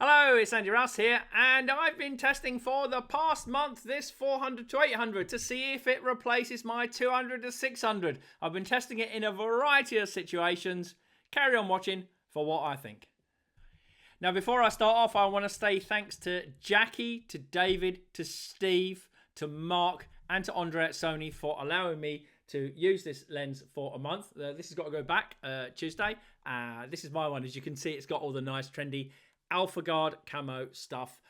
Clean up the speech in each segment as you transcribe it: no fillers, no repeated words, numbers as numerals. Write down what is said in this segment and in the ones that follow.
Hello, it's Andy Rouse here, and I've been testing for the past month this 400 to 800 to see if it replaces my 200 to 600. I've been testing it in a variety of situations. Carry on watching for what I think. Now, before I start off, I want to say thanks to Jackie, to David, to Steve, to Mark, and to Andre at Sony for allowing me to use this lens for a month. This has got to go back Tuesday. This is my one. As you can see, it's got all the nice trendy Alpha Guard camo stuff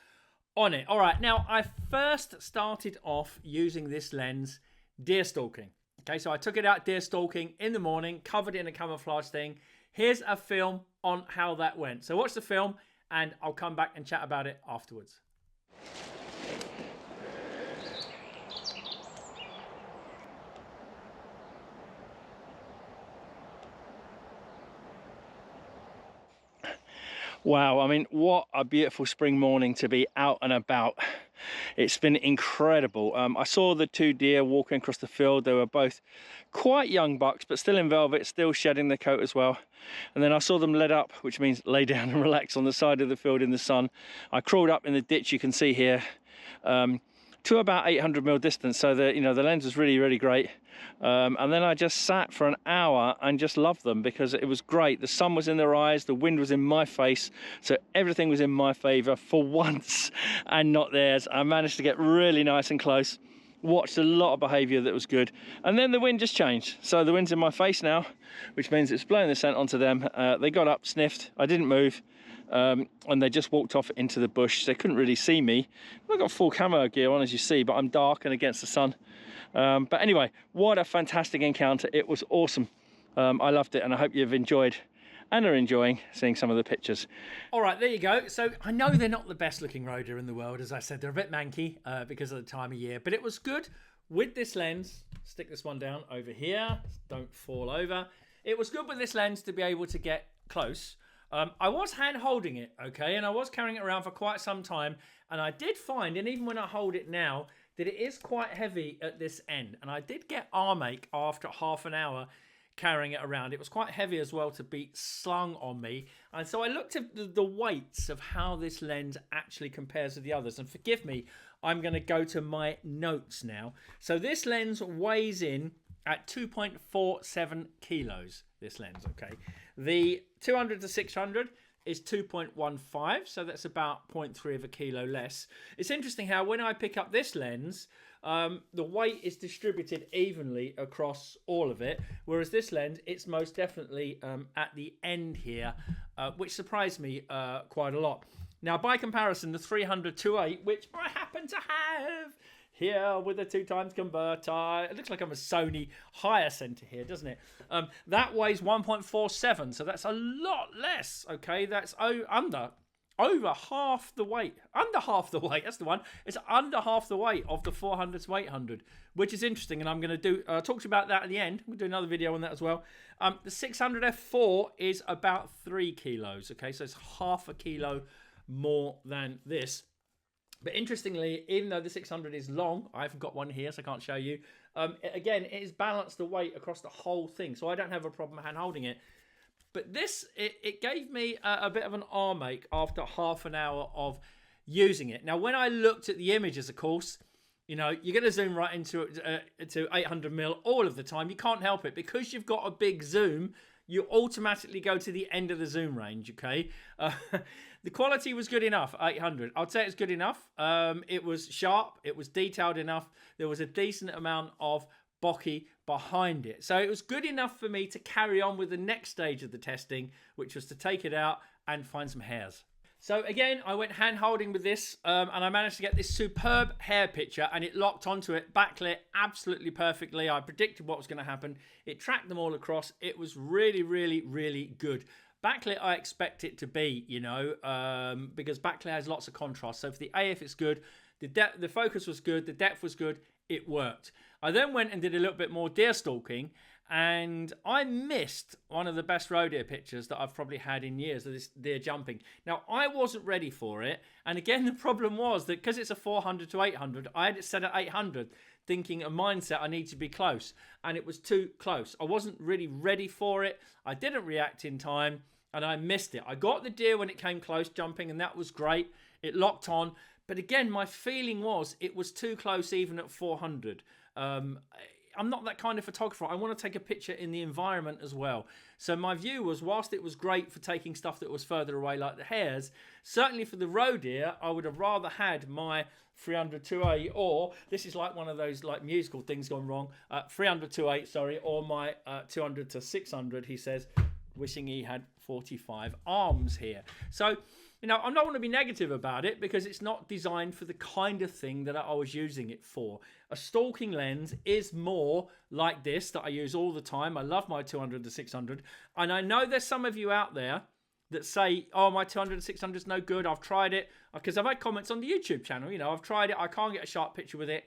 on it. All right, now I first started off using this lens deer stalking. Okay, so I took it out deer stalking in the morning, covered it in a camouflage thing. Here's a film on how that went. So watch the film and I'll come back and chat about it afterwards. Wow, I mean, what a beautiful spring morning to be out and about. It's been incredible. I saw the two deer walking across the field. They were both quite young bucks, but still in velvet, still shedding their coat as well. And then I saw them led up, which means lay down and relax on the side of the field in the sun. I crawled up in the ditch you can see here to about 800mm distance, so the lens was really great. And then I just sat for an hour and just loved them because it was great. The sun was in their eyes, the wind was in my face, so everything was in my favor for once and not theirs. I managed to get really nice and close, watched a lot of behavior that was good, and then the wind just changed. So the wind's in my face now, which means it's blowing the scent onto them. They got up, sniffed, I didn't move. And they just walked off into the bush. They couldn't really see me. I've got full camo gear on, as you see, but I'm dark and against the sun. But anyway, what a fantastic encounter. It was awesome. I loved it, and I hope you've enjoyed and are enjoying seeing some of the pictures. All right, there you go. So I know they're not the best looking roe deer in the world. As I said, they're a bit manky because of the time of year, but it was good with this lens. Stick this one down over here. Don't fall over. It was good with this lens to be able to get close. I was hand holding it, okay, and I was carrying it around for quite some time, and I did find, and even when I hold it now, that it is quite heavy at this end, and I did get arm ache after half an hour carrying it around. It was quite heavy as well to be slung on me, and so I looked at the weights of how this lens actually compares to the others, and forgive me, I'm going to go to my notes now. So this lens weighs in at 2.47 kilos, this lens, okay. The 200 to 600 is 2.15, so that's about 0.3 of a kilo less. It's interesting how when I pick up this lens, the weight is distributed evenly across all of it, whereas this lens, it's most definitely at the end here, which surprised me quite a lot. Now, by comparison, the 300 2.8, which I happen to have here with a 2x converter. It looks like I'm a Sony higher center here, doesn't it? That weighs 1.47, so that's a lot less, okay? That's over half the weight. Under half the weight, that's the one. It's under half the weight of the 400 to 800, which is interesting, and I'm going to talk to you about that at the end. We'll do another video on that as well. The 600 F4 is about 3 kilos, okay? So it's half a kilo more than this. But interestingly, even though the 600 is long, I haven't got one here, so I can't show you. Again, it is balanced the weight across the whole thing, so I don't have a problem hand holding it. But this, it gave me a bit of an arm ache after half an hour of using it. Now, when I looked at the images, of course, you know, you're going to zoom right into 800mm all of the time. You can't help it. Because you've got a big zoom, you automatically go to the end of the zoom range, okay? The quality was good enough, 800. I'd say it's good enough. It was sharp. It was detailed enough. There was a decent amount of bokeh behind it. So it was good enough for me to carry on with the next stage of the testing, which was to take it out and find some hairs. So again, I went hand holding with this and I managed to get this superb hair picture, and it locked onto it, backlit absolutely perfectly. I predicted what was going to happen. It tracked them all across. It was really good. Backlit, I expect it to be, you know, because backlit has lots of contrast. So for the AF, it's good. The focus was good. The depth was good. It worked. I then went and did a little bit more deer stalking, and I missed one of the best roe deer pictures that I've probably had in years of this deer jumping. Now, I wasn't ready for it, and again, the problem was that because it's a 400 to 800, I had it set at 800, thinking a mindset I need to be close, and it was too close. I wasn't really ready for it. I didn't react in time, and I missed it. I got the deer when it came close jumping, and that was great. It locked on. But again, my feeling was it was too close even at 400. I'm not that kind of photographer. I want to take a picture in the environment as well. So my view was, whilst it was great for taking stuff that was further away like the hares, certainly for the roe deer, I would have rather had my 300 2.8, or this is like one of those like musical things gone wrong, 300 2.8, sorry, or my 200 to 600, he says, wishing he had 45 arms here. So, you know, I'm not going to be negative about it because it's not designed for the kind of thing that I was using it for. A stalking lens is more like this that I use all the time. I love my 200 to 600. And I know there's some of you out there that say, oh, my 200 to 600 is no good. I've tried it. Because I've had comments on the YouTube channel. You know, I've tried it. I can't get a sharp picture with it.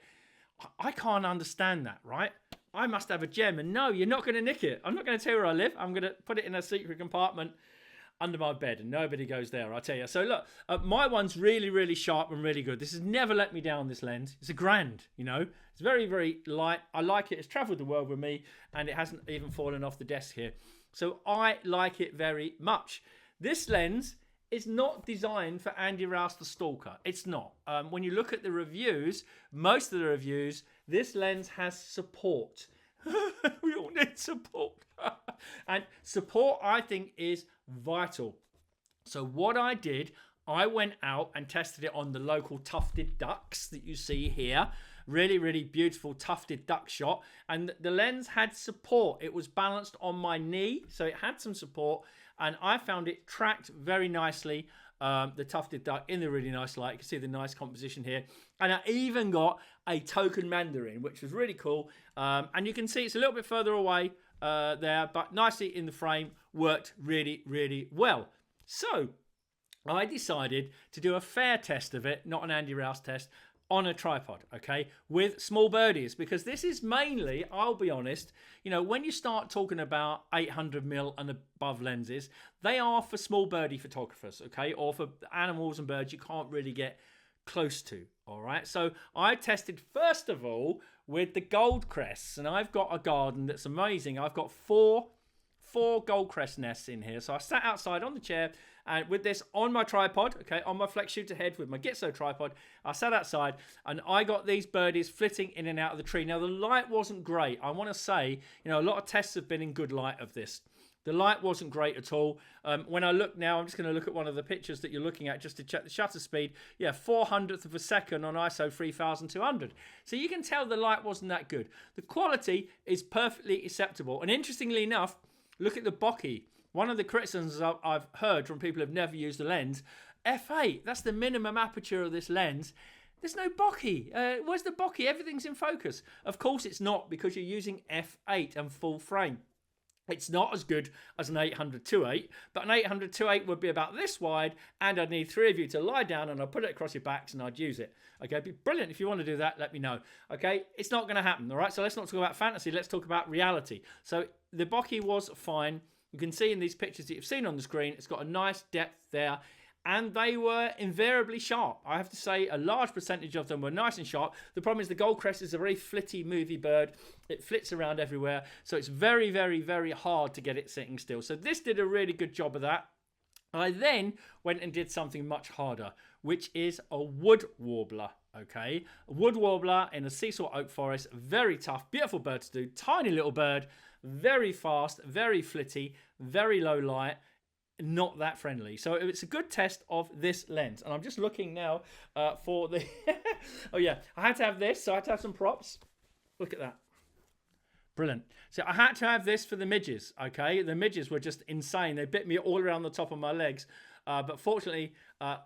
I can't understand that, right? I must have a gem. And no, you're not going to nick it. I'm not going to tell you where I live. I'm going to put it in a secret compartment under my bed, and nobody goes there, I tell you. So look, my one's really, really sharp and really good. This has never let me down, this lens. It's a grand, you know. It's very, very light. I like it. It's traveled the world with me, and it hasn't even fallen off the desk here. So I like it very much. This lens is not designed for Andy Rouse the stalker. It's not. When you look at the reviews, most of the reviews, this lens has support. We all need support. And support, I think, is vital. So what I did, I went out and tested it on the local tufted ducks that you see here. Really, really beautiful tufted duck shot. And the lens had support. It was balanced on my knee, so it had some support. And I found it tracked very nicely, the tufted duck in the really nice light. You can see the nice composition here. And I even got a token mandarin, which was really cool. And you can see it's a little bit further away there, but nicely in the frame, worked really, really well. So I decided to do a fair test of it, not an Andy Rouse test, on a tripod, okay, with small birdies, because this is mainly, I'll be honest, you know, when you start talking about 800mm and above lenses, they are for small birdie photographers, okay, or for animals and birds you can't really get close to, all right? So I tested, first of all, with the gold crests, and I've got a garden that's amazing. I've got four gold crest nests in here. So I sat outside on the chair and with this on my tripod, okay, on my flex shooter head with my Gitzo tripod, I sat outside and I got these birdies flitting in and out of the tree. Now the light wasn't great. I want to say, you know, a lot of tests have been in good light of this. The light wasn't great at all. When I look now, I'm just going to look at one of the pictures that you're looking at just to check the shutter speed. Yeah, 400th of a second on ISO 3200. So you can tell the light wasn't that good. The quality is perfectly acceptable. And interestingly enough, look at the bokeh. One of the criticisms I've heard from people who've never used the lens, f8, that's the minimum aperture of this lens. There's no bokeh. Where's the bokeh? Everything's in focus. Of course it's not, because you're using f8 and full frame. It's not as good as an 800 2.8, but an 800 2.8 would be about this wide, and I'd need three of you to lie down and I'd put it across your backs and I'd use it. Okay, it'd be brilliant. If you want to do that, let me know. Okay, it's not going to happen, all right? So let's not talk about fantasy, let's talk about reality. So the bokeh was fine. You can see in these pictures that you've seen on the screen, it's got a nice depth there, and they were invariably sharp. I have to say a large percentage of them were nice and sharp. The problem is the goldcrest is a very flitty, movie bird. It flits around everywhere, so it's very, very, very hard to get it sitting still. So this did a really good job of that. I then went and did something much harder, which is a wood warbler, okay? A wood warbler in a seesaw oak forest, very tough, beautiful bird to do, tiny little bird, very fast, very flitty, very low light, not that friendly. So it's a good test of this lens. And I'm just looking now for the... oh yeah, I had to have this, so I had to have some props. Look at that. Brilliant. So I had to have this for the midges, okay? The midges were just insane. They bit me all around the top of my legs. But fortunately, yeah,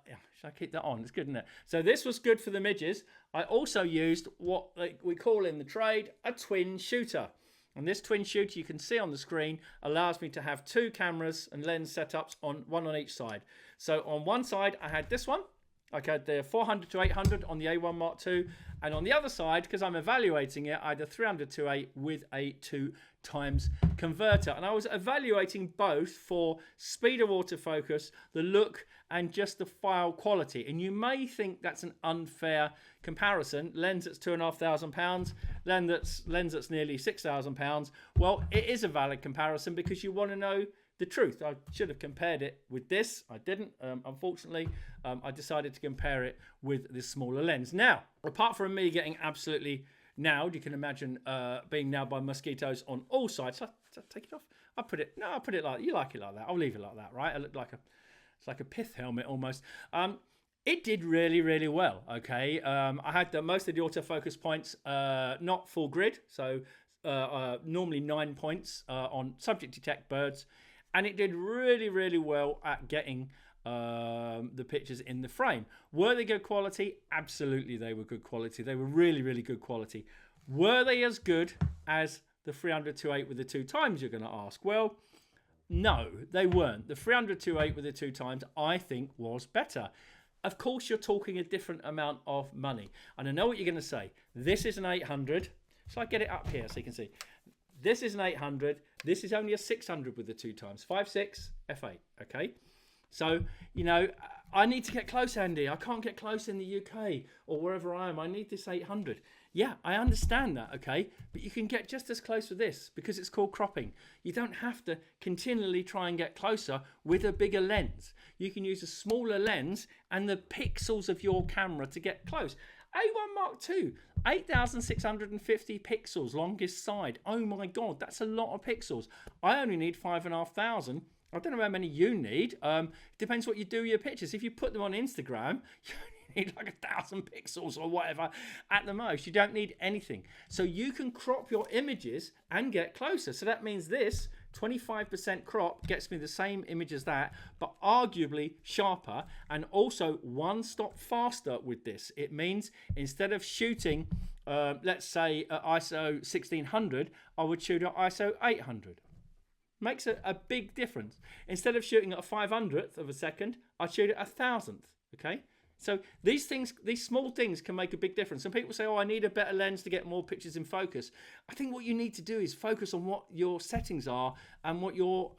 should I keep that on? It's good, isn't it? So this was good for the midges. I also used what we call in the trade a twin shooter. And this twin shooter you can see on the screen allows me to have two cameras and lens setups, one on each side. So on one side I had this one. I had the 400 to 800 on the A1 Mark II. And on the other side, because I'm evaluating it, I had a 300 to 8 with a 2x converter. And I was evaluating both for speed of autofocus, the look, and just the file quality. And you may think that's an unfair comparison. Lens that's £2,500, lens that's nearly £6,000. Well, it is a valid comparison because you want to know the truth. I should have compared it with this. I didn't, unfortunately. I decided to compare it with this smaller lens. Now, apart from me getting absolutely nailed, you can imagine being nailed by mosquitoes on all sides. So I take it off. I put it like, you like it like that. I'll leave it like that, right? It looked like it's like a pith helmet almost. It did really, really well, okay? I had most of the autofocus points not full grid, so normally 9 points on subject detect birds, and it did really, really well at getting the pictures in the frame. Were they good quality? Absolutely, they were good quality. They were really, really good quality. Were they as good as the 300-2.8 with the 2 times, you're going to ask? Well, no, they weren't. The 300-2.8 with the 2 times, I think, was better. Of course, you're talking a different amount of money. And I know what you're going to say. This is an 800. So I get it up here so you can see. This is an 800. This is only a 600 with the 2 times. 5.6 f8, okay? So, you know, I need to get close, Andy. I can't get close in the UK or wherever I am. I need this 800. Yeah, I understand that, okay? But you can get just as close with this because it's called cropping. You don't have to continually try and get closer with a bigger lens. You can use a smaller lens and the pixels of your camera to get close. A1 Mark II, 8,650 pixels, longest side. Oh my God, that's a lot of pixels. I only need 5,500. I don't know how many you need. Depends what you do with your pictures. If you put them on Instagram, you only need like 1,000 pixels or whatever at the most. You don't need anything. So you can crop your images and get closer. So that means this 25% crop gets me the same image as that, but arguably sharper and also 1 stop faster with this. It means instead of shooting, let's say at ISO 1600, I would shoot at ISO 800. Makes a big difference. Instead of shooting at a 500th of a second, I'd shoot at 1,000th, okay? So these things, these small things can make a big difference. Some people say, oh, I need a better lens to get more pictures in focus. I think what you need to do is focus on what your settings are and what your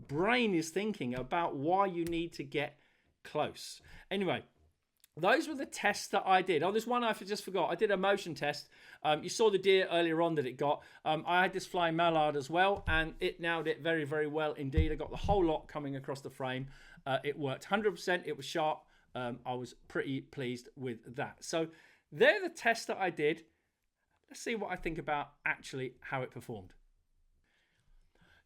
brain is thinking about why you need to get close. Anyway, those were the tests that I did. Oh, there's one I just forgot. I did a motion test. You saw the deer earlier on that it got. I had this flying mallard as well, and it nailed it very, very well indeed. I got the whole lot coming across the frame. It worked 100%. It was sharp. I was pretty pleased with that. So they're the tests that I did. Let's see what I think about actually how it performed.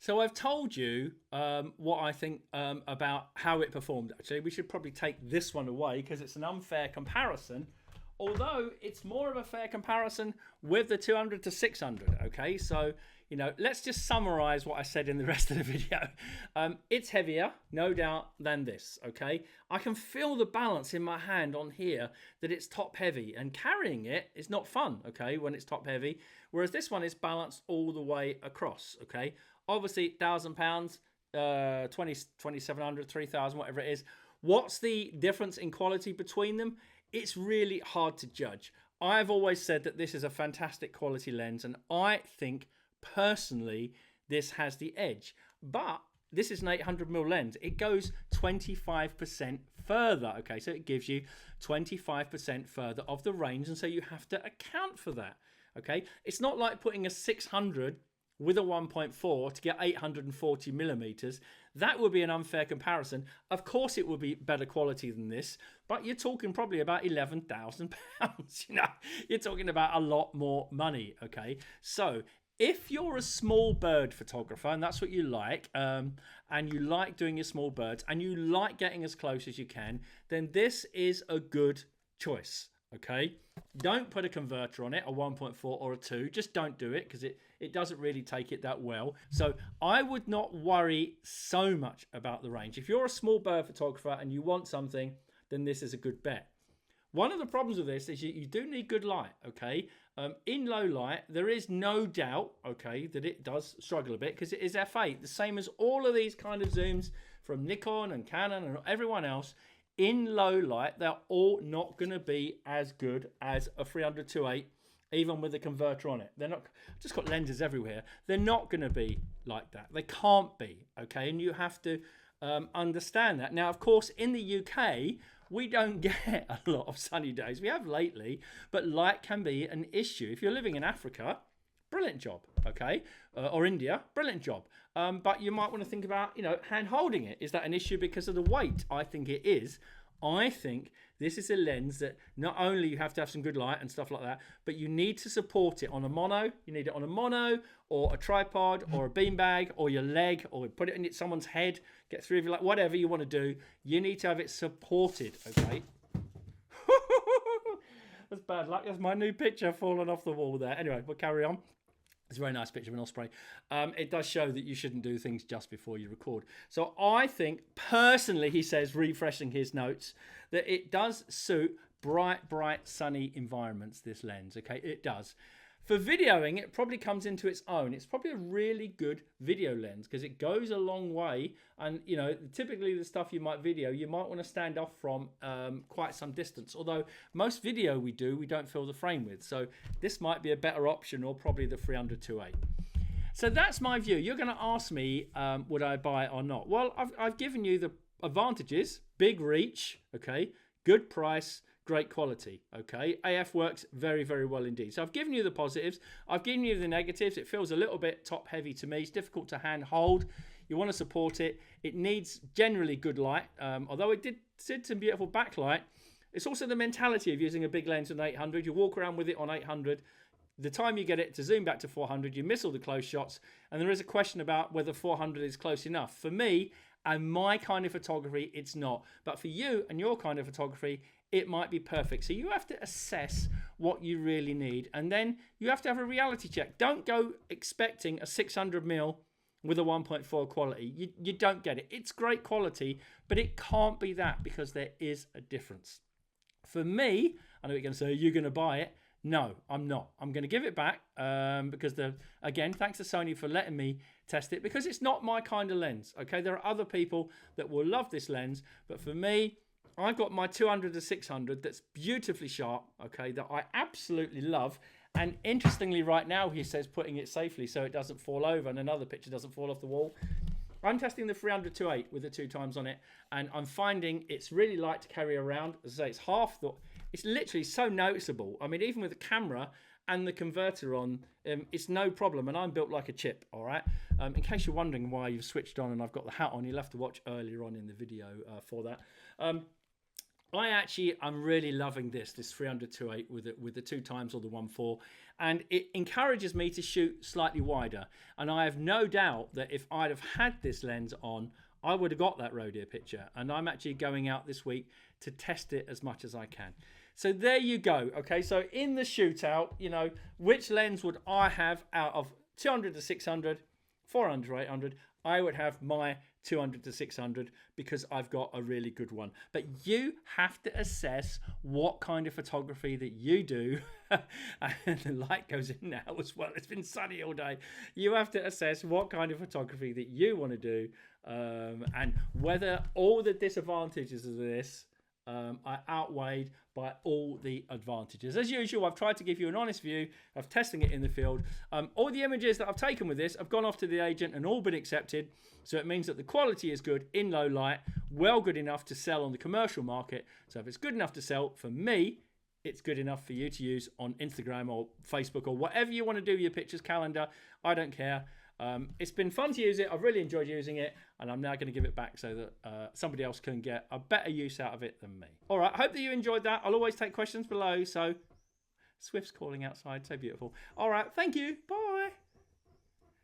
So I've told you what I think about how it performed. Actually, we should probably take this one away because it's an unfair comparison. Although it's more of a fair comparison with the 200 to 600. Okay, so you know, let's just summarize what I said in the rest of the video. It's heavier, no doubt, than this. Okay, I can feel the balance in my hand on here that it's top heavy, and carrying it is not fun. Okay, when it's top heavy, whereas this one is balanced all the way across. Okay. Obviously, £1,000, 2,700, 3,000, whatever it is. What's the difference in quality between them? It's really hard to judge. I've always said that this is a fantastic quality lens, and I think personally this has the edge. But this is an 800mm lens. It goes 25% further. Okay, so it gives you 25% further of the range, and so you have to account for that. Okay, it's not like putting a 600 with a 1.4 to get 840 millimeters. That would be an unfair comparison. Of course it would be better quality than this, but you're talking probably about £11,000. You know, you're talking about a lot more money. Okay, so if you're a small bird photographer and that's what you like, and you like doing your small birds and you like getting as close as you can, then this is a good choice. Okay, don't put a converter on it, a 1.4 or a 2. Just don't do it because it doesn't really take it that well. So I would not worry so much about the range. If you're a small bird photographer and you want something, then this is a good bet. One of the problems with this is you do need good light. Okay, in low light there is no doubt, okay, that it does struggle a bit because it is f8, the same as all of these kind of zooms from Nikon and Canon and everyone else. In low light, they're all not going to be as good as a 300-2.8, even with a converter on it. They're not. I've just got lenses everywhere. They're not going to be like that. They can't be, okay? And you have to understand that. Now, of course, in the UK, we don't get a lot of sunny days. We have lately, but light can be an issue. If you're living in Africa, brilliant job, okay? Or India, brilliant job. But you might want to think about, hand holding it. Is that an issue because of the weight? I think it is. I think this is a lens that not only you have to have some good light and stuff like that, but you need to support it on a mono. You need it on a mono or a tripod or a beanbag or your leg, or put it in someone's head, get three of you, like whatever you want to do. You need to have it supported, okay? That's bad luck. That's my new picture falling off the wall there. Anyway, we'll carry on. It's a very nice picture of an osprey. It does show that you shouldn't do things just before you record. So I think, personally, he says, refreshing his notes, that it does suit bright, sunny environments, this lens, okay? It does. For videoing, it probably comes into its own. It's probably a really good video lens because it goes a long way. And, typically the stuff you might video, you might want to stand off from quite some distance. Although most video we don't fill the frame with. So this might be a better option, or probably the 300-2.8. So that's my view. You're going to ask me, would I buy it or not? Well, I've given you the advantages. Big reach, okay? Good price. Great quality, okay? AF works very, very well indeed. So I've given you the positives. I've given you the negatives. It feels a little bit top heavy to me. It's difficult to hand hold. You want to support it. It needs generally good light. Although it did some beautiful backlight, it's also the mentality of using a big lens on 800. You walk around with it on 800. The time you get it to zoom back to 400, you miss all the close shots. And there is a question about whether 400 is close enough. For me and my kind of photography, it's not. But for you and your kind of photography, it might be perfect. So you have to assess what you really need. And then you have to have a reality check. Don't go expecting a 600mm with a 1.4 quality. You don't get it. It's great quality, but it can't be that because there is a difference. For me, I know you're going to say, you're going to buy it. No, I'm not. I'm going to give it back because, again, thanks to Sony for letting me test it, because it's not my kind of lens. Okay, there are other people that will love this lens, but for me, I've got my 200-600 that's beautifully sharp, okay, that I absolutely love. And interestingly, right now, he says putting it safely so it doesn't fall over and another picture doesn't fall off the wall. I'm testing the 300-2.8 with the 2x on it, and I'm finding it's really light to carry around. As I say, it's literally so noticeable. I mean, even with the camera and the converter on, it's no problem, and I'm built like a chip, all right? In case you're wondering why you've switched on and I've got the hat on, you'll have to watch earlier on in the video for that. I'm really loving this 300-2.8 with the 2x or the 1.4, and it encourages me to shoot slightly wider. And I have no doubt that if I'd have had this lens on, I would have got that roe deer picture. And I'm actually going out this week to test it as much as I can. So there you go. Okay, so in the shootout, which lens would I have out of 200-600, 400-800? I would have my 200-600 because I've got a really good one. But you have to assess what kind of photography that you do. And the light goes in now as well. It's been sunny all day. You have to assess what kind of photography that you want to do, and whether all the disadvantages of this are outweighed by all the advantages. As usual, I've tried to give you an honest view of testing it in the field. All the images that I've taken with this have gone off to the agent and all been accepted. So it means that the quality is good in low light, well good enough to sell on the commercial market. So if it's good enough to sell, for me, it's good enough for you to use on Instagram or Facebook or whatever you want to do your pictures, calendar. I don't care. It's been fun to use it. I've really enjoyed using it, and I'm now going to give it back so that somebody else can get a better use out of it than me. All right, hope that you enjoyed that. I'll always take questions below. So Swift's calling outside, so beautiful. All right, thank you. Bye.